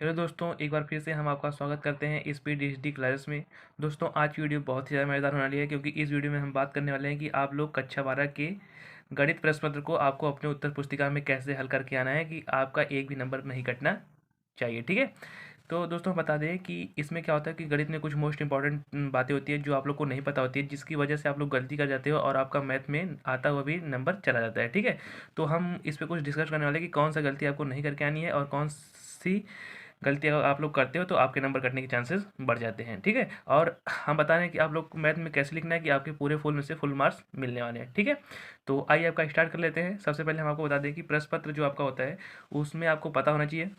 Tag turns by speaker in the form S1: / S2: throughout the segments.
S1: Hello दोस्तों, एक बार फिर से हम आपका स्वागत करते हैं इस PhD क्लासेस में। दोस्तों, आज की वीडियो बहुत ही ज़्यादा मज़ेदार होने वाली है क्योंकि इस वीडियो में हम बात करने वाले हैं कि आप लोग कक्षा 12 के गणित प्रश्न पत्र को आपको अपने उत्तर पुस्तिका में कैसे हल करके आना है कि आपका एक भी नंबर नहीं कटना चाहिए। ठीक है। तो दोस्तों, बता दें कि इसमें क्या होता है कि गणित में कुछ मोस्ट इंपॉर्टेंट बातें होती है जो आप लोग को नहीं पता होती है, जिसकी वजह से आप लोग गलती कर जाते हो और आपका मैथ में आता हुआ भी नंबर चला जाता है। ठीक है। तो हम इस पे कुछ डिस्कस करने वाले हैं कि कौन सा गलती आपको नहीं करके आनी है और कौन सी गलती अगर आप लोग करते हो तो आपके नंबर कटने के चांसेस बढ़ जाते हैं। ठीक है। और हम बता रहे हैं कि आप लोग को मैथ में कैसे लिखना है कि आपके पूरे फुल में से फुल मार्क्स मिलने वाले हैं। ठीक है। तो आइए आपका स्टार्ट कर लेते हैं। सबसे पहले हम आपको बता दें कि प्रश्न पत्र जो आपका होता है उसमें आपको पता होना चाहिए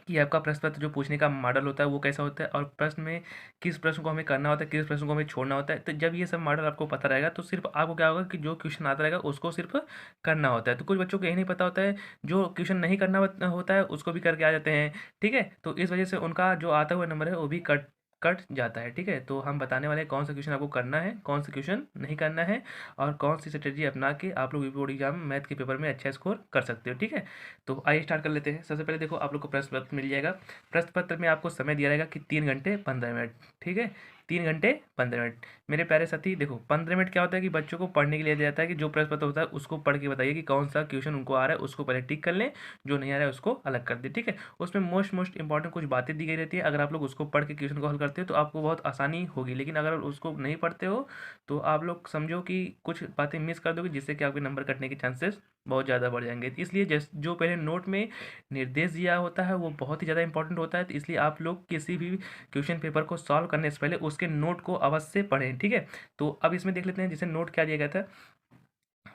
S1: कि आपका प्रश्न पत्र जो पूछने का मॉडल होता है वो कैसा होता है और प्रश्न में किस प्रश्न को हमें करना होता है, किस प्रश्न को हमें छोड़ना होता है। तो जब ये सब मॉडल आपको पता रहेगा तो सिर्फ आपको क्या होगा कि जो क्वेश्चन आता रहेगा उसको सिर्फ करना होता है। तो कुछ बच्चों को यही नहीं पता होता है, जो क्वेश्चन नहीं करना होता है उसको भी करके आ जाते हैं। ठीक है। तो इस वजह से उनका जो आता हुआ नंबर है वो भी कट कट जाता है। ठीक है। तो हम बताने वाले हैं कौन सा क्वेश्चन आपको करना है, कौन सा क्वेश्चन नहीं करना है और कौन सी स्ट्रेटजी अपना के आप लोग बोर्ड एग्जाम मैथ के पेपर में अच्छा स्कोर कर सकते हो। ठीक है। तो आइए स्टार्ट कर लेते हैं। सबसे पहले देखो, आप लोग को प्रश्न पत्र मिल जाएगा। प्रश्न पत्र में आपको समय दिया रहेगा कि 3 घंटे 15 मिनट। ठीक है। 3 घंटे 15 मिनट। मेरे प्यारे साथी देखो, 15 मिनट क्या होता है कि बच्चों को पढ़ने के लिए दिया जाता है कि जो प्रश्न पत्र होता है उसको पढ़ के बताइए कि कौन सा क्वेश्चन उनको आ रहा है, उसको पहले टिक कर लें, जो नहीं आ रहा है उसको अलग कर दें। ठीक है। उसमें मोस्ट मोस्ट इंपॉर्टेंट कुछ बातें दी गई रहती है। अगर आप लोग उसको पढ़ के क्वेश्चन को हल करते हो तो आपको बहुत आसानी होगी, लेकिन अगर उसको नहीं पढ़ते हो तो आप लोग समझो कि कुछ बातें मिस कर दोगे जिससे कि आपके नंबर कटने के चांसेस बहुत ज़्यादा बढ़ जाएंगे। तो इसलिए जो पहले नोट में निर्देश दिया होता है वो बहुत ही ज़्यादा इंपॉर्टेंट होता है। तो इसलिए आप लोग किसी भी क्वेश्चन पेपर को सॉल्व करने से पहले उसके नोट को अवश्य पढ़ें। ठीक है। तो अब इसमें देख लेते हैं जैसे नोट क्या दिया गया था।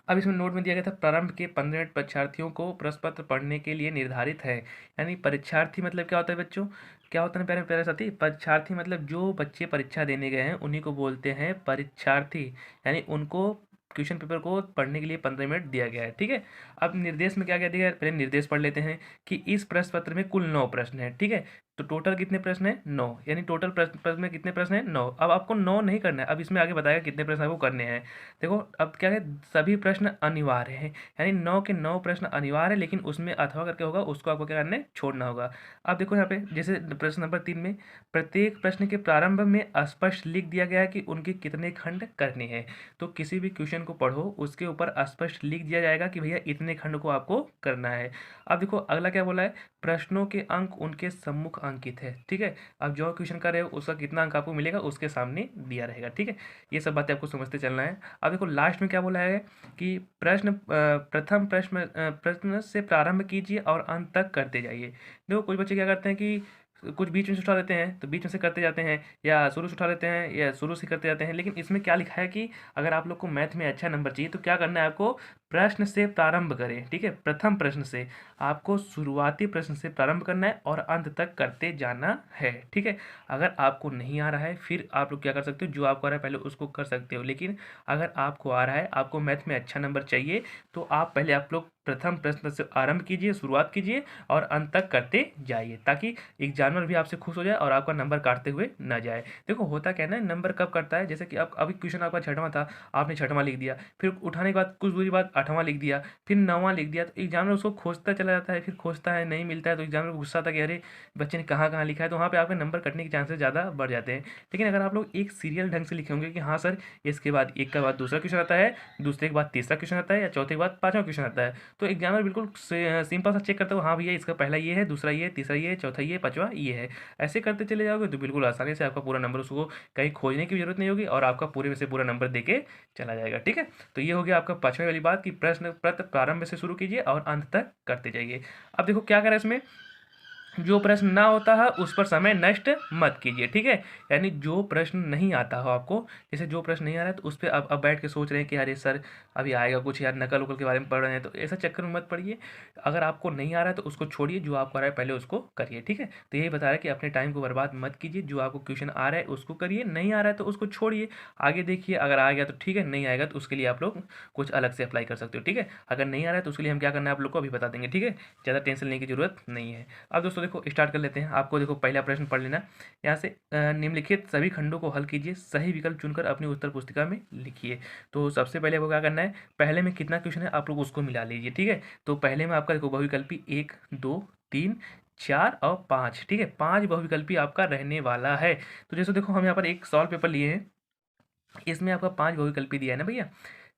S1: अब इसमें नोट में दिया गया था, प्रारंभ के 15 मिनट परीक्षार्थियों को प्रश्न पत्र पढ़ने के लिए निर्धारित है। यानी परीक्षार्थी मतलब क्या होता है बच्चों, क्या होता है प्यारे प्यारे साथी? परीक्षार्थी मतलब जो बच्चे परीक्षा देने गए हैं उन्हीं को बोलते हैं परीक्षार्थी। यानी उनको क्वेश्चन पेपर को पढ़ने के लिए 15 मिनट दिया गया है। ठीक है। अब निर्देश में क्या क्या दिया गया है, पहले निर्देश पढ़ लेते हैं कि इस प्रश्न पत्र में कुल 9 प्रश्न हैं। ठीक है। तो टोटल कितने प्रश्न हैं? 9। यानी टोटल प्रश्न में कितने प्रश्न हैं? 9। अब आपको 9 नहीं करना है, अब इसमें आगे बताएगा कितने प्रश्न आपको करने हैं। देखो, अब क्या है, सभी प्रश्न अनिवार्य हैं। यानी 9 के 9 प्रश्न अनिवार्य है, लेकिन उसमें अथवा करके होगा, उसको आपको क्या करना है, छोड़ना होगा। अब देखो यहाँ पे जैसे प्रश्न नंबर 3 में प्रत्येक प्रश्न के प्रारंभ में स्पष्ट लिख दिया गया है कि उनके कितने खंड करने हैं। तो किसी भी क्वेश्चन को पढ़ो उसके ऊपर स्पष्ट लिख दिया जाएगा कि भैया इतने खंड को आपको करना है। अब देखो अगला क्या बोला है, प्रश्नों के अंक उनके सम्मुख अंकित है। ठीक है। अब जो क्वेश्चन कर रहे हो उसका कितना अंक आपको मिलेगा उसके सामने दिया रहेगा। ठीक है। ये सब बातें आपको समझते चलना है। अब देखो लास्ट में क्या बोला है कि प्रथम प्रश्न से प्रारंभ कीजिए और अंत तक करते जाइए। देखो कुछ बच्चे क्या करते हैं कि कुछ बीच में से उठा लेते हैं तो बीच में से करते जाते हैं, या शुरू से उठा लेते हैं या शुरू से करते जाते हैं। लेकिन इसमें क्या लिखा है कि अगर आप लोग को मैथ में अच्छा नंबर चाहिए तो क्या करना है, आपको प्रश्न से प्रारंभ करें। ठीक है। प्रथम प्रश्न से आपको शुरुआती प्रश्न से प्रारंभ करना है और अंत तक करते जाना है। ठीक है। अगर आपको नहीं आ रहा है फिर आप लोग क्या कर सकते हो, जो आपको आ रहा है पहले उसको कर सकते हो, लेकिन अगर आपको आ रहा है, आपको मैथ में अच्छा नंबर चाहिए, तो आप पहले आप लोग प्रथम प्रश्न से आरंभ कीजिए, शुरुआत कीजिए और अंत तक करते जाइए, ताकि एग्जामिनर भी आपसे खुश हो जाए और आपका नंबर काटते हुए ना जाए। देखो होता क्या है ना, नंबर कब कटता है, जैसे कि अब अभी क्वेश्चन आपका 6वां था, आपने 6वां लिख दिया, फिर उठाने के बाद कुछ दूरी बाद 8वां लिख दिया, फिर 9वां लिख दिया, तो एग्जामिनर उसको खोजता चला जाता है, फिर खोजता है नहीं मिलता है तो एग्जामिनर को गुस्सा आता है कि अरे बच्चे ने कहाँ कहाँ लिखा है, तो वहाँ पे आपके नंबर कटने के चांसेस ज़्यादा बढ़ जाते हैं। लेकिन अगर आप लोग एक सीरियल ढंग से लिखे होंगे कि हाँ सर, इसके बाद एक के बाद दूसरा क्वेश्चन आता है, दूसरे के बाद तीसरा क्वेश्चन आता है, या चौथे के बाद पांचवा क्वेश्चन आता है, तो एग्जामिनर बिल्कुल सिंपल सा चेक करता है, हाँ भैया इसका पहला ये है, दूसरा ये है, तीसरा ये है, चौथा ये है, पांचवा ये है। ऐसे करते चले जाओगे तो बिल्कुल आसानी से आपका पूरा नंबर, उसको कहीं खोजने की जरूरत नहीं होगी और आपका पूरे में से पूरा नंबर देके चला जाएगा। ठीक है। तो ये हो गया आपका 5वें वाली बात कि प्रश्न पत्र प्रारंभ से शुरू कीजिए और अंत तक करते जाइए। अब देखो क्या करें इसमें, जो प्रश्न ना होता है उस पर समय नष्ट मत कीजिए। ठीक है। यानी जो प्रश्न नहीं आता हो आपको, जैसे जो प्रश्न नहीं आ रहा है तो उस पर अब बैठ के सोच रहे हैं कि अरे सर अभी आएगा कुछ, यार नकल उकल के बारे में पढ़ रहे हैं, तो ऐसा चक्कर में मत पड़िए। अगर आपको नहीं आ रहा है तो उसको छोड़िए, जो आपको आ रहा है पहले उसको करिए। ठीक है। तो यही बता रहा है कि अपने टाइम को बर्बाद मत कीजिए, जो आपको क्वेश्चन आ रहा है उसको करिए, नहीं आ रहा है तो उसको छोड़िए, आगे देखिए, अगर आ गया तो ठीक है, नहीं आएगा तो उसके लिए आप लोग कुछ अलग से अप्लाई कर सकते हो। ठीक है। अगर नहीं आ रहा है तो उसके लिए हम क्या करना है आप लोग को अभी बता देंगे। ठीक है। ज़्यादा टेंशन लेने की जरूरत नहीं है। अब दोस्तों देखो स्टार्ट कर लेते हैं। आपको देखो पहला प्रश्न पढ़ लेना, यहाँ से निम्नलिखित सभी खंडों को हल कीजिए, सही विकल्प चुनकर अपनी उत्तर पुस्तिका में लिखिए। तो सबसे पहले आपको क्या करना है, पहले में कितना क्वेश्चन है आप लोग उसको मिला लीजिए। ठीक है। तो पहले में आपका देखो बहुविकल्पी 1 2 3 4 और 5, ठीक है। 5 बहुविकल्पी आपका रहने वाला है। तो जैसे देखो हम यहाँ पर एक सॉल्व पेपर लिए हैं, इसमें आपका 5 बहुविकल्पी दिया है ना भैया,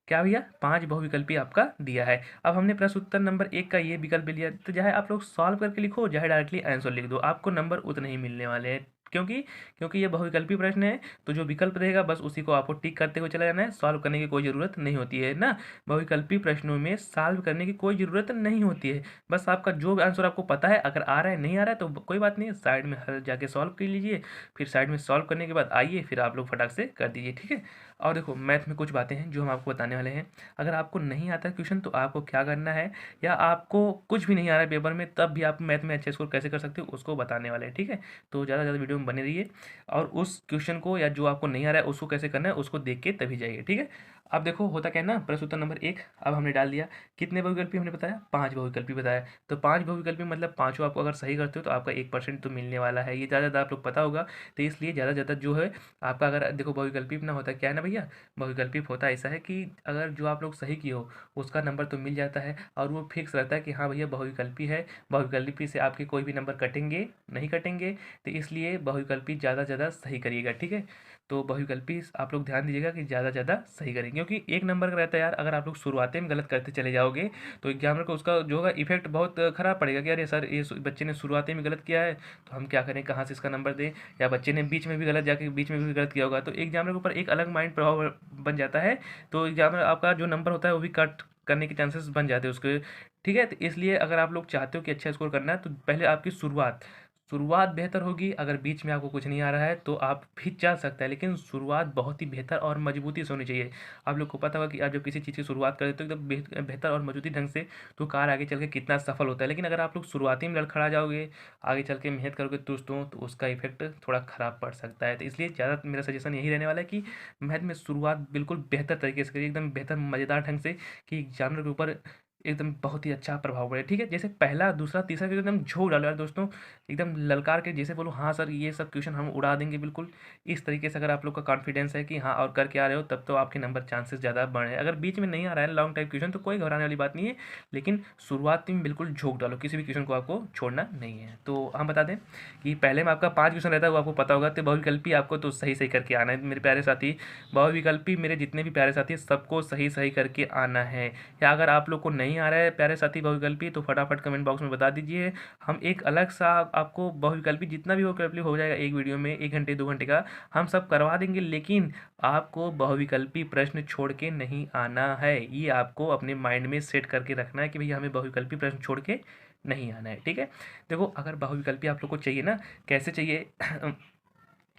S1: क्या भैया 5 बहुविकल्पी आपका दिया है। अब हमने प्रश्न उत्तर नंबर 1 का ये विकल्प लिया, तो चाहे आप लोग सॉल्व करके लिखो, चाहे डायरेक्टली आंसर लिख दो, आपको नंबर उतने ही मिलने वाले हैं। क्योंकि क्योंकि ये बहुविकल्पी प्रश्न है, तो जो विकल्प रहेगा बस उसी को आपको टिक करते हुए चला जाना है, सॉल्व करने की कोई ज़रूरत नहीं होती है ना। बहुविकल्पी प्रश्नों में सॉल्व करने की कोई ज़रूरत नहीं होती है, बस आपका जो आंसर आपको पता है, अगर आ रहा है नहीं आ रहा है तो कोई बात नहीं है, साइड में जाके सॉल्व कर लीजिए, फिर साइड में सॉल्व करने के बाद आइए, फिर आप लोग फटाक से कर दीजिए, ठीक है। और देखो मैथ में कुछ बातें हैं जो हम आपको बताने वाले हैं। अगर आपको नहीं आता क्वेश्चन तो आपको क्या करना है, या आपको कुछ भी नहीं आ रहा है पेपर में, तब भी आप मैथ में अच्छे स्कोर कैसे कर सकते हो उसको बताने वाले हैं, ठीक है। तो ज़्यादा ज़्यादा वीडियो में बने रहिए, और उस क्वेश्चन को या जो आपको नहीं आ रहा है उसको कैसे करना है उसको देख के तभी जाइए, ठीक है। अब देखो होता क्या है ना, प्रश्न उत्तर नंबर 1 अब हमने डाल दिया, कितने बहुविकल्पी हमने बताया, 5 बहुविकल्पी बताया। तो 5 बहुविकल्पी मतलब पाँचों आपको अगर सही करते हो तो आपका 1% तो मिलने वाला है, ये ज़्यादा आप लोग पता होगा। तो इसलिए ज़्यादा ज़्यादा जो है आपका, अगर देखो बहुविकल्पी ना होता क्या है ना भैया, बहुविकल्पी होता ऐसा है कि अगर जो आप लोग सही किए हो उसका नंबर तो मिल जाता है, और वो फिक्स रहता है कि हाँ भैया बहुविकल्पी है, बहुविकल्पी से आपके कोई भी नंबर कटेंगे नहीं कटेंगे। तो इसलिए बहुविकल्पी ज़्यादा ज़्यादा सही करिएगा, ठीक है। तो बहुविकल्पी आप लोग ध्यान दीजिएगा कि ज़्यादा ज़्यादा सही करें, क्योंकि एक नंबर का रहता है यार, अगर आप लोग शुरुआत में गलत करते चले जाओगे तो एग्जामिनर को उसका जो होगा इफेक्ट बहुत ख़राब पड़ेगा कि अरे सर ये बच्चे ने शुरुआत में गलत किया है, तो हम क्या करें, कहाँ से इसका नंबर दें। या बच्चे ने बीच में भी गलत जाके बीच में भी गलत किया होगा, तो एग्जामिनर के ऊपर एक अलग माइंड प्रभाव बन जाता है, तो एग्जामिनर आपका जो नंबर होता है वो भी कट करने के चांसेस बन जाते हैं उसके, ठीक है। तो इसलिए अगर आप लोग चाहते हो कि अच्छा स्कोर करना है तो पहले आपकी शुरुआत बेहतर होगी। अगर बीच में आपको कुछ नहीं आ रहा है तो आप भी चल सकता है, लेकिन शुरुआत बहुत ही बेहतर और मजबूती से होनी चाहिए। आप लोग को पता होगा कि आप जब किसी चीज़ की शुरुआत करें तो एकदम बेहतर और मजबूती ढंग से, तो कार आगे चल के कितना सफल होता है। लेकिन अगर आप लोग शुरुआती में लड़खड़ा जाओगे, आगे चल के मेहनत करोगे दोस्तों, तो उसका इफेक्ट थोड़ा ख़राब पड़ सकता है। तो इसलिए ज़्यादा मेरा सजेशन यही रहने वाला है कि मैथ में शुरुआत बिल्कुल बेहतर तरीके से करिए, एकदम बेहतर मज़ेदार ढंग से, कि एग्जामिनर के ऊपर एकदम बहुत ही अच्छा प्रभाव पड़े, ठीक है। जैसे पहला दूसरा तीसरा क्वेश्चन एकदम झोंक डालो यार दोस्तों, एकदम ललकार के, जैसे बोलो हाँ सर ये सब क्वेश्चन हम उड़ा देंगे बिल्कुल। इस तरीके से अगर आप लोग का कॉन्फिडेंस है कि हाँ और करके आ रहे हो, तब तो आपके नंबर चांसेस ज़्यादा बढ़े। अगर बीच में नहीं आ रहा है लॉन्ग टाइप क्वेश्चन तो कोई घबराने वाली बात नहीं है, लेकिन शुरुआत में बिल्कुल झोंक डालो, किसी भी क्वेश्चन को आपको छोड़ना नहीं है। तो हम बता दें कि पहले में आपका 5 क्वेश्चन रहता है, वो आपको पता होगा। तो बहुविकल्पी आपको तो सही सही करके आना है मेरे प्यारे साथी, बहुविकल्पी मेरे जितने भी प्यारे साथी सबको सही सही करके आना है। या अगर आप लोग को नहीं आ रहा है प्यारे साथी बहुविकल्पी, तो फटाफट कमेंट बॉक्स में बता दीजिए, हम एक अलग सा आपको बहुविकल्पी जितना भी बहुविकल्पी हो जाएगा एक वीडियो में 1 घंटे 2 घंटे का हम सब करवा देंगे। लेकिन आपको बहुविकल्पी प्रश्न छोड़ के नहीं आना है, ये आपको अपने माइंड में सेट करके रखना है कि भैया हमें बहुविकल्पी प्रश्न छोड़ के नहीं आना है, ठीक है। देखो अगर बहुविकल्पी आप लोग को चाहिए ना, कैसे चाहिए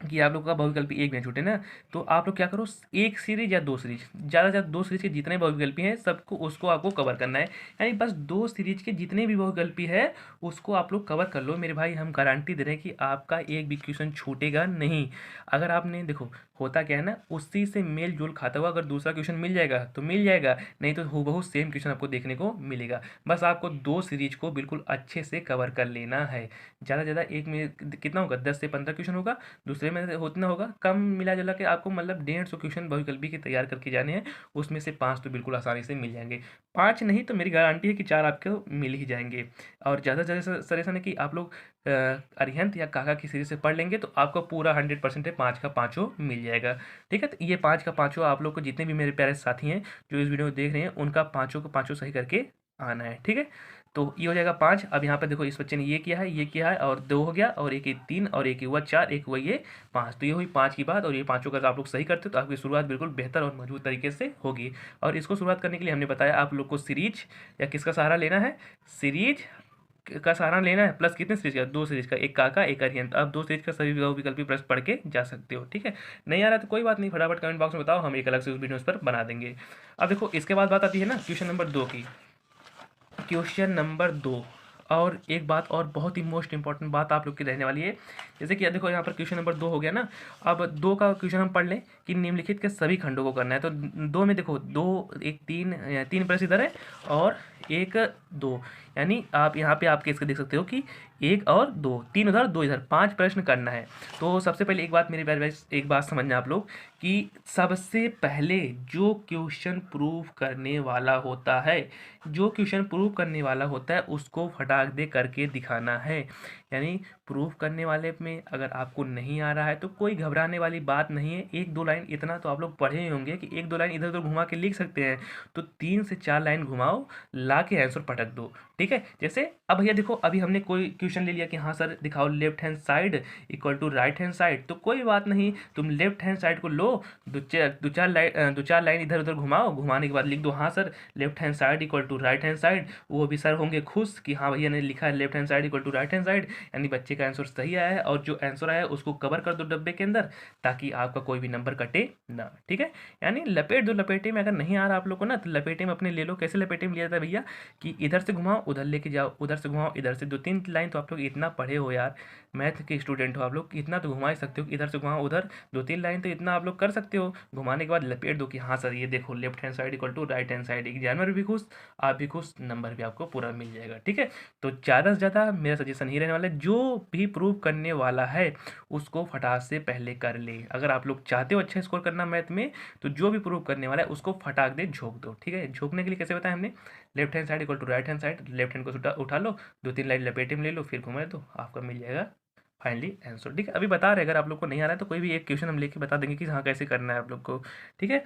S1: कि आप लोग का बहुविकल्पी एक ना छूटे ना, तो आप लोग क्या करो, एक सीरीज या 2 सीरीज, ज़्यादा से ज़्यादा 2 सीरीज के जितने बहुविकल्पी हैं सबको उसको आपको कवर करना है। यानी बस 2 सीरीज के जितने भी बहुविकल्पी है उसको आप लोग कवर कर लो मेरे भाई, हम गारंटी दे रहे हैं कि आपका एक भी क्वेश्चन छूटेगा नहीं। अगर आपने देखो होता क्या है ना, उसी से मेल जोल खाता हुआ अगर दूसरा क्वेश्चन मिल जाएगा तो मिल जाएगा, नहीं तो हूबहू सेम क्वेश्चन आपको देखने को मिलेगा। बस आपको 2 सीरीज को बिल्कुल अच्छे से कवर कर लेना है। ज़्यादा से ज़्यादा एक में कितना होगा, 10 से 15 क्वेश्चन होगा, दूसरे में उतना होगा, कम मिला जुला के आपको मतलब 150 क्वेश्चन बहुविकल्पी के तैयार करके जाने हैं, उसमें से 5 तो बिल्कुल आसानी से मिल जाएंगे। 5 नहीं तो मेरी गारंटी है कि 4 आपको मिल ही जाएंगे। और ज़्यादा से ज़्यादा सजेशन है कि आप लोग अरिहंत या काका की सीरीज से पढ़ लेंगे तो आपको पूरा 100% है, 5 का 5 मिल जाएगा, ठीक है। तो ये 5 का 5 आप लोग को जितने भी मेरे प्यारे साथी हैं जो इस वीडियो को देख रहे हैं, उनका 5 का 5 सही करके आना है, ठीक है। तो ये हो जाएगा 5। अब यहाँ पे देखो इस बच्चे ने ये किया है, ये किया है, और 2 हो गया, और एक 3, और एक हुआ 4, एक हुआ ये 5। तो ये हुई 5 की बात, और ये पाँचों का आप लोग सही करते हो तो आपकी शुरुआत बिल्कुल बेहतर और मजबूत तरीके से होगी। और इसको शुरुआत करने के लिए हमने बताया आप लोग को सीरीज या किसका सहारा लेना है, सीरीज का सहारा लेना है, प्लस कितने सीरीज का, 2 सीरीज का, एक काका एक अरिहंत। अब 2 सीरीज का सभी विकल्पी प्रश्न पढ़ के जा सकते हो, ठीक है। नहीं आ रहा तो कोई बात नहीं, फटाफट कमेंट बॉक्स में बताओ, हम एक अलग से उस वीडियो पर बना देंगे। अब देखो इसके बाद बात आती है ना क्वेश्चन नंबर 2 की। क्वेश्चन नंबर 2, और एक बात और बहुत ही मोस्ट इंपॉर्टेंट बात आप लोग की रहने वाली है। जैसे कि देखो यहाँ पर क्वेश्चन नंबर 2 हो गया ना, अब 2 का क्वेश्चन हम पढ़ लें कि निम्नलिखित के सभी खंडों को करना है। तो 2 में देखो 2 एक 3 प्रश्न इधर है और 1 2, यानी आप यहाँ पे आपके इसके देख सकते हो कि 1 और 2, 3 उधर 2 इधर, 5 प्रश्न करना है। तो सबसे पहले एक बात मेरे प्यारे भाई, एक बात समझना आप लोग कि सबसे पहले जो क्वेश्चन प्रूव करने वाला होता है, जो क्वेश्चन प्रूव करने वाला होता है उसको फटाक दे करके दिखाना है। यानी प्रूफ करने वाले में अगर आपको नहीं आ रहा है तो कोई घबराने वाली बात नहीं है। एक दो लाइन इतना तो आप लोग पढ़े ही होंगे कि एक दो लाइन इधर उधर घुमा के लिख सकते हैं, तो 3 से 4 लाइन घुमाओ, ला के आंसर पटक दो। ठीक है, जैसे अब भैया देखो, अभी हमने कोई क्वेश्चन ले लिया कि हाँ सर दिखाओ left hand side equal to right hand side, तो कोई बात नहीं, तुम लेफ्ट हैंड साइड को लो, दो चार लाइन इधर उधर घुमाओ, घुमाने के बाद लिख दो हाँ sir left hand side equal to right hand side. वो भी सर होंगे खुश कि हाँ भैया ने लिखा है left hand side equal to right hand side, यानी बच्चे का आंसर सही आया है। और जो आंसर आया है उसको कवर कर दो डब्बे के अंदर, ताकि आपका कोई भी नंबर कटे ना। ठीक है, यानी लपेट दो। लपेटे में अगर नहीं आ रहा आप लोग को ना, तो लपेटे में अपने ले लो। कैसे लपेटे में लिया था भैया कि इधर से घुमाओ उधर लेके जाओ, उधर से घुमाओ इधर से। 2-3 लाइन तो आप लोग इतना पढ़े हो यार, मैथ के स्टूडेंट हो आप लोग, इतना तो घुमा ही सकते हो कि इधर से घुमाओ उधर। 2-3 लाइन तो इतना आप लोग कर सकते हो। घुमाने के बाद लपेट दो कि हाँ सर ये देखो left hand side equal to right hand side. Examiner भी खुश, आप भी खुश, नंबर भी आपको पूरा मिल जाएगा। ठीक है, तो ज़्यादा से ज़्यादा मेरा सजेशन ही रहने वाला है, जो भी प्रूव करने वाला है उसको फटाक से पहले कर ले। अगर आप लोग चाहते हो अच्छा स्कोर करना मैथ में, तो जो भी प्रूव करने वाला है उसको फटाक दे झोंक दो। ठीक है, झोंकने के लिए कैसे बताया हमने, left hand side equal to right hand side, left hand को उठा लो, 2-3 लाइन लपेटे में ले लो, फिर घुमा दो, आपका मिल जाएगा फाइनली आंसर। ठीक है, अभी बता रहे अगर आप लोग को नहीं आ रहा है तो कोई भी एक क्वेश्चन हम लेके बता देंगे कि हाँ कैसे करना है आप लोग को। ठीक है,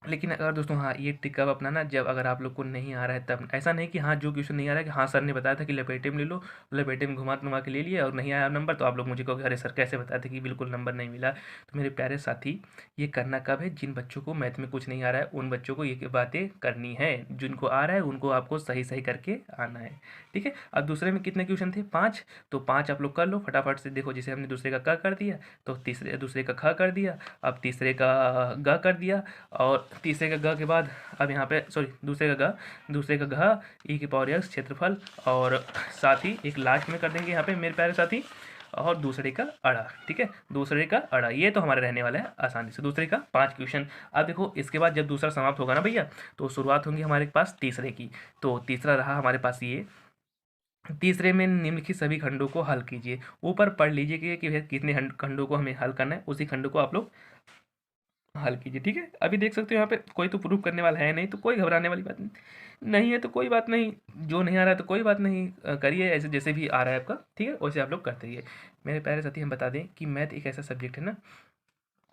S1: लेकिन अगर दोस्तों हाँ ये ट्रिक कब अपनाना, जब अगर आप लोग को नहीं आ रहा है तब। ऐसा नहीं कि हाँ जो क्वेश्चन नहीं आ रहा है कि हाँ सर ने बताया था कि लपेटे में ले लो, लपेटे में घुमा घुमा के ले लिया और नहीं आया नंबर, तो आप लोग मुझे कहोगे अरे सर कैसे बताए थे कि बिल्कुल नंबर नहीं मिला। तो मेरे प्यारे साथी, ये करना कब है, जिन बच्चों को मैथ में कुछ नहीं आ रहा है उन बच्चों को ये बातें करनी है, जिनको आ रहा है उनको आपको सही सही करके आना है। ठीक है, अब दूसरे में कितने क्वेश्चन थे, 5, तो 5 आप लोग कर लो फटाफट से। देखो जैसे हमने दूसरे का क कर दिया, तो दूसरे का ख कर दिया, अब तीसरे का ग कर दिया, और तीसरे का ग के बाद अब यहाँ पे सॉरी दूसरे का ग, दूसरे का घ, ई की पावर एक्स क्षेत्रफल, और साथ ही एक लास्ट में कर देंगे यहाँ पे मेरे प्यारे साथी, और दूसरे का अड़ा। ठीक है, दूसरे का अड़ा, ये तो हमारे रहने वाला है आसानी से दूसरे का 5 क्वेश्चन। अब देखो इसके बाद जब दूसरा समाप्त होगा ना भैया, तो शुरुआत होंगी हमारे पास तीसरे की। तो तीसरा रहा हमारे पास ये, तीसरे में निम्नलिखित सभी खंडों को हल कीजिए। ऊपर पढ़ लीजिए कि भैया कितने खंडों को हमें हल करना है, उसी खंडों को आप लोग हल कीजिए। ठीक है, अभी देख सकते हो यहाँ पे कोई तो प्रूफ करने वाला है नहीं, तो कोई घबराने वाली बात नहीं है, तो कोई बात नहीं, जो नहीं आ रहा है तो कोई बात नहीं, करिए ऐसे जैसे भी आ रहा है आपका। ठीक है, वैसे आप लोग करते रहिए। मेरे प्यारे साथी, हम बता दें कि मैथ एक ऐसा सब्जेक्ट है ना,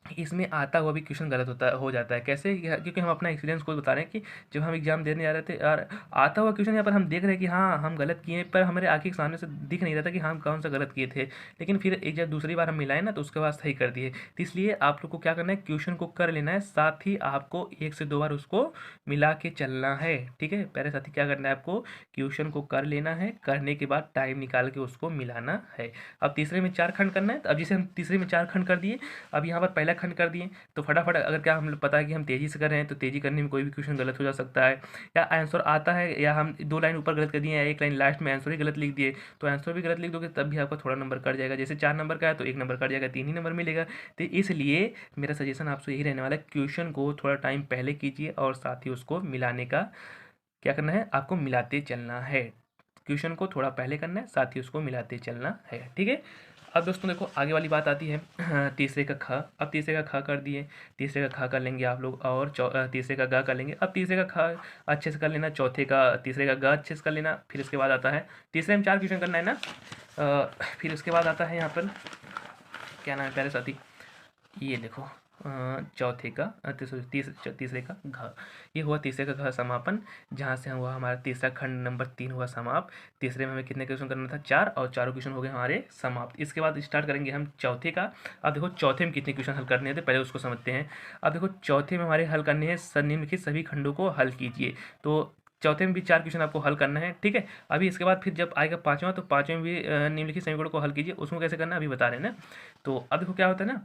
S1: इसमें आता हुआ भी क्वेश्चन गलत होता हो जाता है। कैसे, क्योंकि हम अपना एक्सपीरियंस खुद बता रहे हैं कि जब हम एग्जाम देने जा रहे थे यार, आता हुआ क्वेश्चन यहाँ पर हम देख रहे हैं कि हाँ हम गलत किए, पर हमारे आंखें के सामने से दिख नहीं रहा था कि हम कौन सा गलत किए थे। लेकिन फिर एक जब दूसरी बार हम मिलाए ना, तो उसके बाद सही कर दिए। तो इसलिए आप लोग को क्या करना है, क्वेश्चन को कर लेना है, साथ ही आपको 1 से 2 बार उसको मिला के चलना है। ठीक है प्यारे साथी, क्या करना है आपको, क्वेश्चन को कर लेना है, करने के बाद टाइम निकाल के उसको मिलाना है। अब तीसरे में 4 खंड करना है, तो अब जैसे हम तीसरे में 4 खंड कर दिए, अब यहाँ पर पहला खंड कर दिए, तो फटाफट अगर क्या हम पता है कि हम तेज़ी से कर रहे हैं, तो तेज़ी करने में कोई भी क्वेश्चन गलत हो जा सकता है, या आंसर आता है, या हम 2 लाइन ऊपर गलत कर दिए, या 1 लाइन लास्ट में आंसर ही गलत लिख दिए, तो आंसर भी गलत लिख दोगे तब भी आपका थोड़ा नंबर कट जाएगा। जैसे 4 नंबर का है तो 1 नंबर कट जाएगा, 3 ही नंबर मिलेगा। तो इसलिए मेरा सजेशन आपसे यही रहने वाला है, क्वेश्चन को थोड़ा टाइम पहले कीजिए, और साथ ही उसको मिलाने का क्या करना है, आपको मिलाते चलना है। क्वेश्चन को थोड़ा पहले करना है, साथ ही उसको मिलाते चलना है। ठीक है, अब दोस्तों देखो आगे वाली बात आती है तीसरे का ख। अब तीसरे का ख कर दिए, तीसरे का ख कर लेंगे आप लोग, और तीसरे का ग कर लेंगे। अब तीसरे का ख अच्छे से कर लेना, चौथे का तीसरे का ग अच्छे से कर लेना। फिर इसके बाद आता है, तीसरे में 4 क्वेश्चन करना है ना, फिर उसके बाद आता है यहाँ पर क्या नाम है प्यारे साथी, ये देखो चौथे का तीसरे का घ, ये हुआ तीसरे का घ समापन, जहाँ से हुआ हमारा तीसरा खंड नंबर 3 हुआ समाप्त। तीसरे में हमें कितने क्वेश्चन करना था, 4, और चारों क्वेश्चन हो गए हमारे समाप्त। इसके बाद स्टार्ट करेंगे हम चौथे का। अब देखो चौथे में कितने क्वेश्चन हल करने थे, पहले उसको समझते हैं। अब देखो चौथे में हमारे हल करने हैं, निम्नलिखित सभी खंडों को हल कीजिए। तो चौथे में भी 4 क्वेश्चन आपको हल करना है। ठीक है, अभी इसके बाद फिर जब आएगा पाँचवा, तो पाँचवें में भी निम्नलिखित समीकरणों को हल कीजिए। उसमें कैसे करना है अभी बता रहे हैं ना। तो अब देखो क्या होता है ना,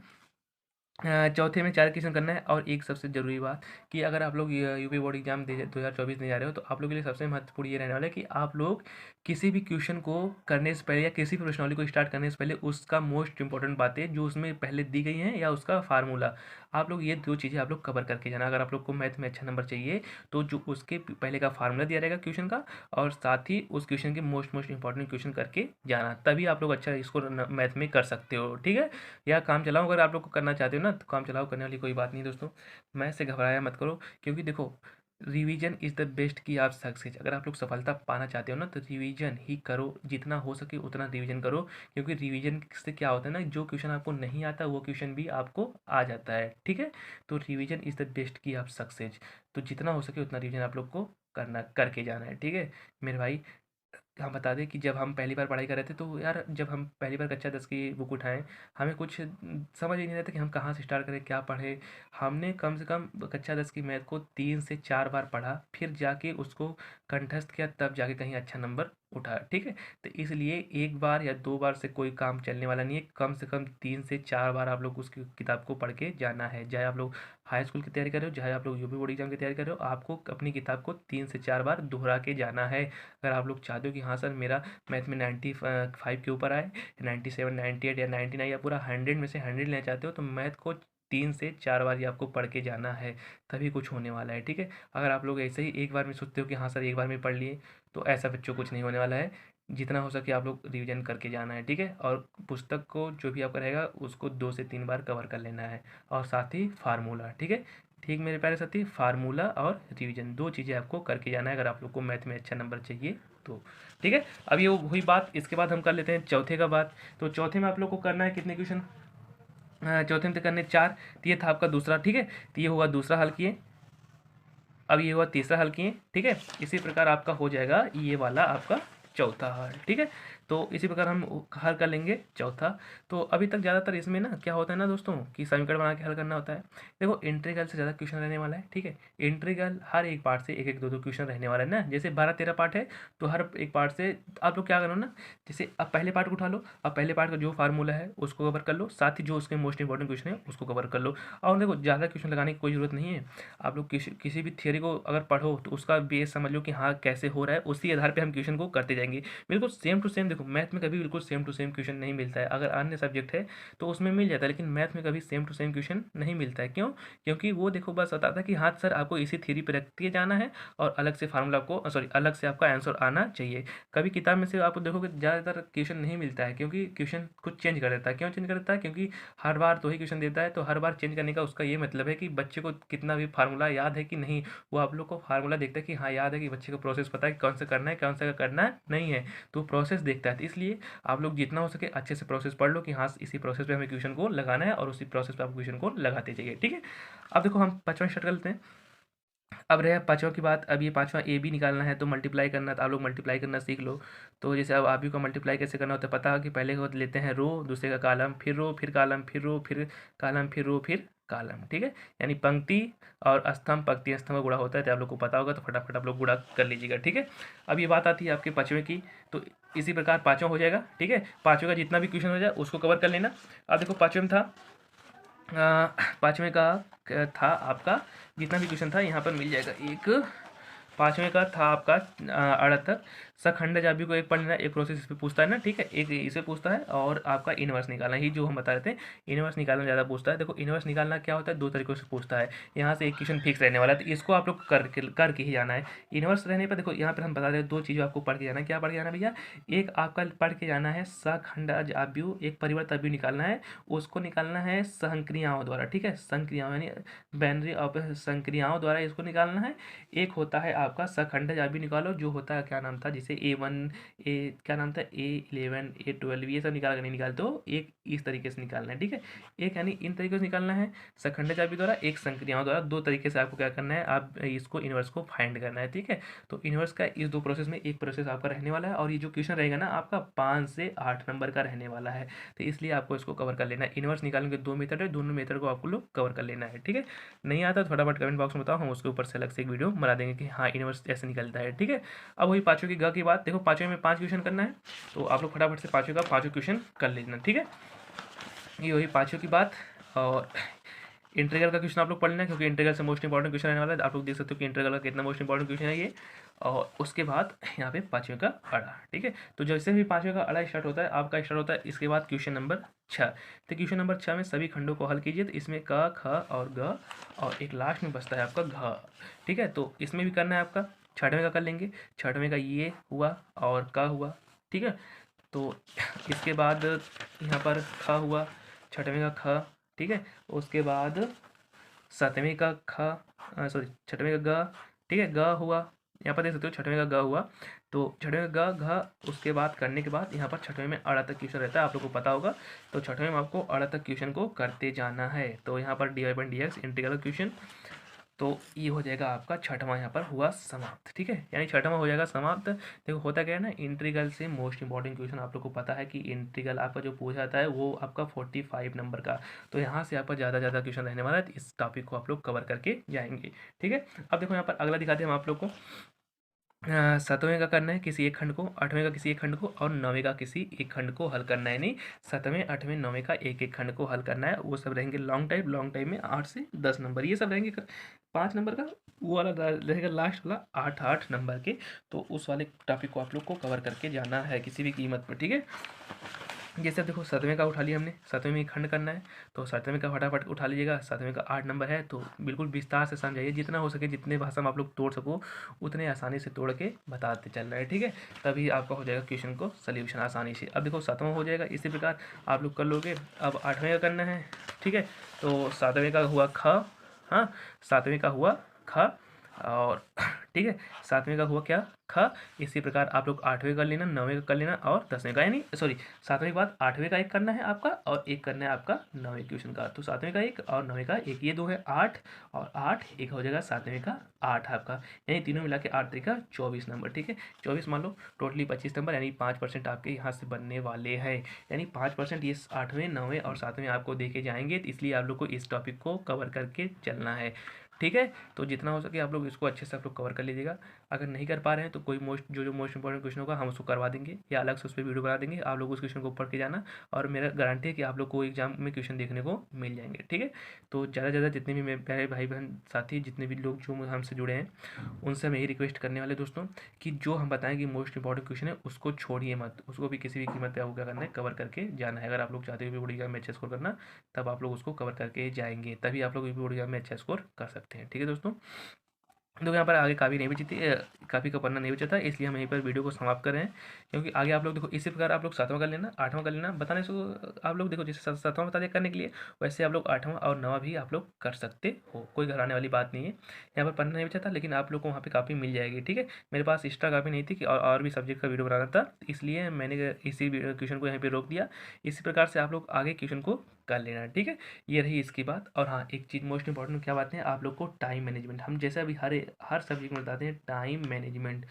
S1: चौथे में 4 क्वेश्चन करना है। और एक सबसे ज़रूरी बात कि अगर आप लोग यूपी बोर्ड एग्जाम 2024 देने जा रहे हो, तो आप लोग के लिए सबसे महत्वपूर्ण ये रहने वाला है कि आप लोग किसी भी क्वेश्चन को करने से पहले, या किसी भी प्रश्नावली को स्टार्ट करने से पहले, उसका मोस्ट इंपॉर्टेंट बातें जो उसमें पहले दी गई हैं, या उसका फार्मूला, आप लोग ये 2 चीज़ें आप लोग कवर करके जाना। अगर आप लोग को मैथ में अच्छा नंबर चाहिए, तो जो उसके पहले का फार्मूला दिया रहेगा क्वेश्चन का, और साथ ही उस क्वेश्चन के मोस्ट इंपॉर्टेंट क्वेश्चन करके जाना, तभी आप लोग अच्छा इसको मैथ में कर सकते हो। ठीक है, या काम चलाओ अगर आप लोग को करना चाहते हो ना, तो काम चलाओ करने वाली कोई बात नहीं दोस्तों। मैं से घबराया मत करो, क्योंकि देखो रिवीजन इज़ द बेस्ट की आप सक्सेस। अगर आप लोग सफलता पाना चाहते हो ना तो रिवीजन ही करो, जितना हो सके उतना रिवीजन करो, क्योंकि रिवीजन से क्या होता है ना, जो क्वेश्चन आपको नहीं आता वो क्वेश्चन भी आपको आ जाता है, ठीक है। तो रिवीजन इज़ द बेस्ट की आप सक्सेस। तो जितना हो सके उतना रिवीजन आप लोग को करना करके जाना है, ठीक है मेरे भाई। हम बता दें कि जब हम पहली बार पढ़ाई कर रहे थे तो यार, जब हम पहली बार कक्षा 10 की बुक उठाएँ, हमें कुछ समझ ही नहीं रहता कि हम कहाँ से स्टार्ट करें, क्या पढ़ें। हमने कम से कम कक्षा 10 की मैथ को 3 से 4 बार पढ़ा, फिर जाके उसको कंठस्थ किया, तब जाके कहीं अच्छा नंबर उठा, ठीक है। तो इसलिए 1 बार या 2 बार से कोई काम चलने वाला नहीं है, कम से कम 3 से 4 बार आप लोग उस किताब को पढ़ के जाना है। चाहे आप लोग हाई स्कूल की तैयारी कर रहे हो, चाहे आप लोग यूपी बोर्ड एग्ज़ाम की तैयारी कर रहे हो, आपको अपनी किताब को 3 से 4 बार दोहरा के जाना है। अगर आप लोग चाहते हो कि हाँ सर मेरा मैथ में 95 के ऊपर आए, 97, 98 या 99 या पूरा 100 में से 100 लेना चाहते हो, तो मैथ को 3 से 4 बार ये आपको पढ़ के जाना है, तभी कुछ होने वाला है, ठीक है। अगर आप लोग ऐसे ही एक बार में सोचते हो कि हाँ सर एक बार में पढ़ लिए, तो ऐसा बच्चों कुछ नहीं होने वाला है। जितना हो सके आप लोग रिवीजन करके जाना है, ठीक है। और पुस्तक को जो भी आपका रहेगा उसको 2 से 3 बार कवर कर लेना है, और साथ ही फार्मूला, ठीक है। ठीक मेरे प्यारे साथी, फार्मूला और रिवीजन 2 चीज़ें आपको करके जाना है अगर आप लोग को मैथ में अच्छा नंबर चाहिए तो, ठीक है। अब ये हुई बात, इसके बाद हम कर लेते हैं चौथे का बात। तो चौथे में आप लोग को करना है कितने क्वेश्चन, चौथे में तो करने 4। तो ये था आपका दूसरा, ठीक है। तो ये हुआ दूसरा हल किए, अब ये हुआ तीसरा हल किए, ठीक है। इसी प्रकार आपका हो जाएगा ये वाला आपका चौथा हल, ठीक है। तो इसी प्रकार हम हल कर लेंगे चौथा। तो अभी तक ज़्यादातर इसमें ना क्या होता है ना दोस्तों, कि समीकरण बना के हल करना होता है। देखो इंटीग्रल से ज़्यादा क्वेश्चन रहने वाला है, ठीक है। इंटीग्रल हर एक पार्ट से एक एक दो दो क्वेश्चन रहने वाला है ना, जैसे 12-13 पार्ट है, तो हर एक पार्ट से आप लोग क्या करो ना, जैसे अब पहले पार्ट को उठा लो, अब पहले पार्ट का जो फार्मूला है उसको कवर कर लो, साथ ही जो उसके मोस्ट इंपॉर्टेंट क्वेश्चन है उसको कवर कर लो। और देखो ज़्यादा क्वेश्चन लगाने की कोई ज़रूरत नहीं है। आप लोग किसी भी थियरी को अगर पढ़ो तो उसका बेस समझ लो कि हाँ कैसे हो रहा है, उसी आधार पे हम क्वेश्चन को करते जाएंगे। बिल्कुल सेम टू सेम, देखो मैथ में कभी बिल्कुल सेम टू सेम क्वेश्चन नहीं मिलता है। अगर अन्य सब्जेक्ट है तो उसमें मिल जाता है, लेकिन मैथ में कभी सेम टू सेम क्वेश्चन नहीं मिलता है। क्यों? क्योंकि वो देखो बस बताता है कि हाँ सर आपको इसी थियरी पर रखते जाना है, और अलग से फार्मूला को सॉरी अलग से आपका आंसर आना चाहिए। कभी किताब में से आपको देखोगे ज़्यादातर क्वेश्चन नहीं मिलता है, क्योंकि क्वेश्चन कुछ चेंज कर देता है। क्यों चेंज कर देता है? क्योंकि हर बार तो ही क्वेश्चन देता है, तो हर बार चेंज करने का उसका ये मतलब है कि बच्चे को कितना भी फार्मूला याद है कि नहीं। वो आप लोग को फार्मूला देखता है कि हाँ याद है, कि बच्चे को प्रोसेस पता है कि कौन सा करना है कौन सा करना नहीं है, तो प्रोसेस देखता है। तो इसलिए आप लोग जितना हो सके अच्छे से प्रोसेस पढ़ लो कि हाँ इसी प्रोसेस पे हमें क्वेश्चन को लगाना है, और उसी प्रोसेस पे आप क्वेश्चन को लगाते जाइए, ठीक है। अब देखो हम पाँचवा स्टार्ट कर लेते हैं। अब रहा पाँचवा की बात। अब ये पाँचवा ए बी निकालना है, तो मल्टीप्लाई करना, तो आप लोग मल्टीप्लाई करना सीख लो। तो जैसे अब आप ही को मल्टीप्लाई कैसे करना होता है पता है, कि पहले को लेते हैं रो, दूसरे का कॉलम, फिर रो, फिर कॉलम, फिर रो, फिर कॉलम, फिर रो, फिर कॉलम, ठीक है। यानी पंक्ति और स्तंभ, पंक्ति स्तंभ का गुणा होता है, तो आप लोग को पता होगा, तो फटाफट आप लोग गुणा कर लीजिएगा, ठीक है। अब ये बात आती है आपके पाँचवें की, तो इसी प्रकार पाँचवा हो जाएगा, ठीक है। पाँचवें का जितना भी क्वेश्चन हो जाए उसको कवर कर लेना। अब देखो पाँचवें में था, पाँचवें का था आपका जितना भी क्वेश्चन था यहाँ पर मिल जाएगा। एक पाँचवें का था आपका अड़हत्तर, सखंड जाबी को एक पढ़ लेना, एक प्रोसेस इस पे पूछता है ना, ठीक है। एक इसे पूछता है, और आपका इनवर्स निकालना ही जो हम बता रहे थे, इनवर्स निकालना ज़्यादा पूछता है। देखो इनवर्स निकालना क्या होता है, 2 तरीकों से पूछता है। यहाँ से एक क्वेश्चन फिक्स रहने वाला है, तो इसको आप लोग करके ही जाना है। इनवर्स रहने पर देखो यहाँ पर हम बता रहे हैं 2 चीज़ें आपको पढ़ के जाना है। क्या पढ़ के जाना है भैया? एक आपका पढ़ के जाना है सखंड जाब्यू, एक परिवर्त अव्यू निकालना है, उसको निकालना है संक्रियाओं द्वारा, ठीक है। संक्रियाओं यानी बाइनरी ऑपरेशन संक्रियाओं द्वारा इसको निकालना है। एक होता है आपका सखंड जाबी निकालो, जो होता है क्या नाम था, जिसे A1 क्या नाम था, A11 A12 ये सब निकाल कर नहीं निकालते हो, एक इस तरीके से निकालना है, ठीक है। एक यानी इन तरीके से निकालना है सखंड जाबी द्वारा, एक संक्रियाओं द्वारा। 2 तरीके से आपको क्या करना है, आप इसको इनवर्स को फाइंड करना है, ठीक है। तो इनवर्स का इस 2 प्रोसेस में एक प्रोसेस आपका रहने वाला है, और ये जो क्वेश्चन रहेगा ना आपका 5 से 8 नंबर का रहने वाला है। तो इसलिए आपको इसको कवर कर लेना है। इनवर्स निकालने के 2 मेथड है, दोनों मेथड को आपको लोग कवर कर लेना है, ठीक है। नहीं आता तो फटाफट कमेंट बॉक्स में बताओ, हम उसके ऊपर से अलग से एक वीडियो बना देंगे कि हाँ इनवर्स ऐसे निकलता है, ठीक है। अब वही पाँचों की ग की बात। देखो पाँचवें में 5 क्वेश्चन करना है, तो आप लोग फटाफट से पाँचों का पाँचों क्वेश्चन कर लेना, ठीक है। ये वही पाँचों की बात। और इंटीग्रल का क्वेश्चन आप लोग पढ़ लेना, क्योंकि इंटीग्रल से मोस्ट इंपॉर्टेंट क्वेश्चन रहने वाला है। आप लोग देख सकते हो कि इंटीग्रल का कितना मोस्ट इंपॉर्टेंट क्वेश्चन है ये। और उसके बाद यहाँ पे पाँचवें का अड़ा, ठीक है। तो जैसे भी पाँचवें का अड़ा स्टार्ट होता है आपका स्टार्ट होता है इसके बाद क्वेश्चन नंबर 6। तो क्वेश्चन नंबर 6 में सभी खंडों को हल कीजिए। तो इसमें क, ख और ग, और एक लास्ट में बचता है आपका घ, ठीक है। तो इसमें भी करना है आपका। छठवें का कर लेंगे। छठवें का ये हुआ और क हुआ, ठीक है। तो इसके बाद यहाँ पर ख हुआ, छठवें का ख, ठीक है। उसके बाद सातवें का ख, सॉरी छठवें का ग, ठीक है। ग हुआ, यहाँ पर देख सकते हो छठवें का ग हुआ, तो छठवें का ग घ उसके बाद करने के बाद यहाँ पर छठवें में अड़ा तक क्वेश्चन रहता है, आप लोग को पता होगा। तो छठवें में आपको अड़ा तक क्वेश्चन को करते जाना है। तो यहाँ पर dy/dx इंटीग्रल क्वेश्चन, तो ये हो जाएगा आपका छठवां यहाँ पर हुआ समाप्त। ठीक है, यानी छठवां हो जाएगा समाप्त। देखो होता क्या है ना, इंटीग्रल से मोस्ट इंपॉर्टेंट क्वेश्चन आप लोग को पता है कि इंटीग्रल आपका जो पूछा जाता है वो आपका 45 नंबर का, तो यहाँ से आपका ज़्यादा क्वेश्चन रहने वाला है। तो इस टॉपिक को आप लोग कवर करके जाएंगे। ठीक है, अब देखो यहाँ पर अगला दिखाते हैं हम आप लोग को। सातवें का करना है किसी एक खंड को, आठवें का किसी एक खंड को, और नौवें का किसी एक खंड को हल करना है। नहीं, सातवें आठवें नौवें का एक एक खंड को हल करना है। वो सब रहेंगे लॉन्ग टाइम में 8 से 10 नंबर, ये सब रहेंगे 5 नंबर का। वो वाला रहेगा लास्ट वाला 8 नंबर के। तो उस वाले टॉपिक को आप लोग को कवर करके जाना है किसी भी कीमत पर। ठीक है, जैसे अब देखो सातवें का उठा लिया हमने, सातवें में एक खंड करना है, तो सातवें का फटाफट उठा लीजिएगा। सातवें का 8 नंबर है, तो बिल्कुल विस्तार से समझाइए, जितना हो सके जितने भाषा में आप लोग तोड़ सको उतने आसानी से तोड़ के बताते चल रहे हैं। ठीक है, तभी आपका हो जाएगा क्वेश्चन को सल्यूशन आसानी से। अब देखो सातवां हो जाएगा, इसी प्रकार आप लोग कर लोगे। अब आठवें का करना है। ठीक है, तो सातवें का हुआ ख, हाँ, सातवें का हुआ ख, और ठीक है, सातवें का हुआ क्या, ख। इसी प्रकार आप लोग आठवें कर लेना, नौवें का कर लेना, और 10वें का, यानी सॉरी, सातवें के बाद आठवें का एक करना है आपका, और एक करना है आपका नौवें क्वेश्चन का। तो सातवें का एक और नौवें का एक, ये दो है 8, और 8 एक हो जाएगा सातवें का 8 आपका, यानी तीनों मिला के 8 तरीका 24 नंबर। ठीक है, 24 मान लो, टोटली 25 नंबर, यानी 5% आपके यहाँ से बनने वाले हैं। यानी 5% ये आठवें नौवें और सातवें आपको देखे जाएंगे, तो इसलिए आप लोग को इस टॉपिक को कवर करके चलना है। ठीक है, तो जितना हो सके आप लोग इसको अच्छे से आप लोग कवर कर लीजिएगा। अगर नहीं कर पा रहे हैं तो कोई जो मोस्ट इंपॉर्टेंट क्वेश्चन होगा हम उसको करवा देंगे, या अलग से उस पर वीडियो बना देंगे, आप लोग उस क्वेश्चन को पढ़ के जाना, और मेरा गारंटी है कि आप लोग को एग्जाम में क्वेश्चन देखने को मिल जाएंगे। ठीक है, तो ज़्यादा से ज़्यादा जितने भी मेरे प्यारे भाई बहन साथी, जितने भी लोग जो हमसे जुड़े हैं, उनसे हम यही रिक्वेस्ट करने वाले दोस्तों कि जो हम बताएं कि मोस्ट इंपॉर्टेंट क्वेश्चन है उसको छोड़िए मत, उसको भी किसी भी कीमत पे आपको क्या करना है, कवर करके जाना है। अगर आप लोग चाहते हो बोर्ड एग्जाम में अच्छा स्कोर करना, तब आप लोग उसको कवर करके जाएंगे, तभी आप लोग बोर्ड एग्जाम में अच्छा स्कोर कर सकते हैं। ठीक है दोस्तों, तो यहाँ पर आगे काफ़ी नहीं बची थी, काफ़ी का पन्ना नहीं बचा था, इसलिए हम यहीं पर वीडियो को समाप्त कर रहे हैं। क्योंकि आगे आप लोग देखो इसी प्रकार आप लोग सातवां कर लेना, आठवां कर लेना, बताने से आप लोग देखो जैसे सातवां बता दिया करने के लिए, वैसे आप लोग आठवां और नवां भी आप लोग कर सकते हो, कोई घबराने वाली बात नहीं है। यहाँ पर पन्ना नहीं बचा था, लेकिन आप लोग को वहाँ पर काफ़ी मिल जाएगी। ठीक है, मेरे पास एक्स्ट्रा काफ़ी नहीं थी कि और भी सब्जेक्ट का वीडियो बनाना था, इसलिए मैंने इसी क्वेश्चन को यहाँ पर रोक दिया। इसी प्रकार से आप लोग आगे क्वेश्चन को कर लेना। ठीक है, ये रही इसकी बात। और हाँ, एक चीज़ मोस्ट इंपॉर्टेंट क्या बात है, आप लोग को टाइम मैनेजमेंट, हम जैसे अभी हर सब्जेक्ट में बताते हैं टाइम मैनेजमेंट।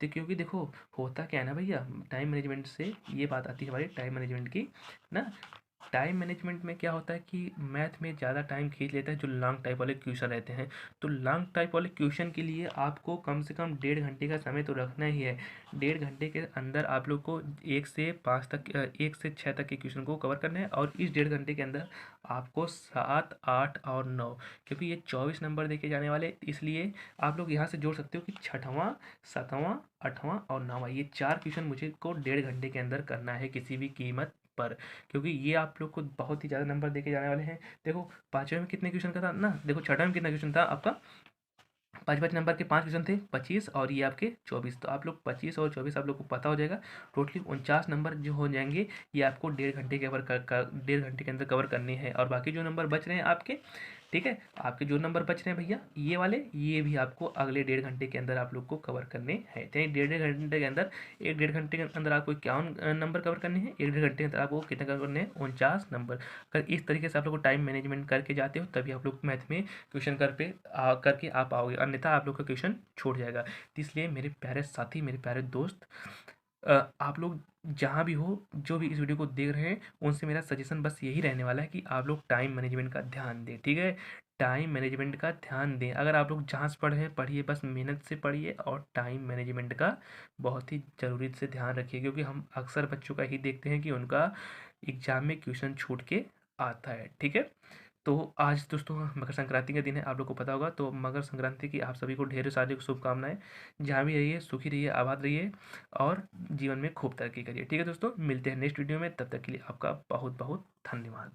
S1: तो क्योंकि देखो होता क्या है ना भैया, टाइम मैनेजमेंट से ये बात आती है हमारी टाइम मैनेजमेंट की ना। टाइम मैनेजमेंट में क्या होता है कि मैथ में ज़्यादा टाइम खींच लेता है जो लॉन्ग टाइप वाले क्वेश्चन रहते हैं। तो लॉन्ग टाइप वाले क्वेश्चन के लिए आपको कम से कम 1.5 घंटे का समय तो रखना ही है। 1.5 घंटे के अंदर आप लोग को 1 से 5 तक 1 से 6 तक के क्वेश्चन को कवर करना है, और इस 1.5 घंटे के अंदर आपको 7, 8 और 9, क्योंकि ये 24 नंबर देके जाने वाले, इसलिए आप लोग यहाँ से जोड़ सकते हो कि छठवां, सातवां, आठवां और नौवां, ये 4 क्वेश्चन मुझे को 1.5 घंटे के अंदर करना है किसी भी कीमत पर, क्योंकि ये आप लोग को बहुत ही ज़्यादा नंबर देके जाने वाले हैं। देखो पाँचवें में कितने क्वेश्चन का था ना, देखो छठवें में कितना क्वेश्चन था आपका, 5 नंबर के 5 क्वेश्चन थे, 25 और ये आपके 24, तो आप लोग 25 और 24 आप लोग को पता हो जाएगा, टोटली 49 नंबर जो हो जाएंगे, ये आपको 1.5 घंटे के 1.5 घंटे के अंदर कवर करने हैं। और बाकी जो नंबर बच रहे हैं आपके, ठीक है, आपके जो नंबर बच रहे हैं भैया ये वाले, ये भी आपको अगले 1.5 घंटे के अंदर आप लोग को कवर करने हैं। यानी 1.5 घंटे के अंदर, 1.5 घंटे के अंदर आपको 51 नंबर कवर करने हैं, 1.5 घंटे के अंदर आपको कितने कवर करने हैं, 49 नंबर। अगर इस तरीके से आप लोग को टाइम मैनेजमेंट करके जाते हो, तभी आप लोग मैथ में क्वेश्चन करके आ पाओगे, अन्यथा आप लोग का क्वेश्चन छूट जाएगा। तो इसलिए मेरे प्यारे साथी, मेरे प्यारे दोस्त, आप लोग जहाँ भी हो, जो भी इस वीडियो को देख रहे हैं, उनसे मेरा सजेशन बस यही रहने वाला है कि आप लोग टाइम मैनेजमेंट का ध्यान दें। ठीक है, टाइम मैनेजमेंट का ध्यान दें। अगर आप लोग जहाँ से पढ़े हैं पढ़िए, बस मेहनत से पढ़िए, और टाइम मैनेजमेंट का बहुत ही ज़रूरी से ध्यान रखिए, क्योंकि हम अक्सर बच्चों का ही देखते हैं कि उनका एग्जाम में क्वेश्चन छूट के आता है। ठीक है, तो आज दोस्तों मकर संक्रांति का दिन है, आप लोग को पता होगा, तो मकर संक्रांति की आप सभी को ढेर सारी शुभकामनाएं। जहाँ भी रहिए सुखी रहिए, आबाद रहिए, और जीवन में खूब तरक्की करिए। ठीक है दोस्तों, मिलते हैं नेक्स्ट वीडियो में, तब तक के लिए आपका बहुत बहुत धन्यवाद।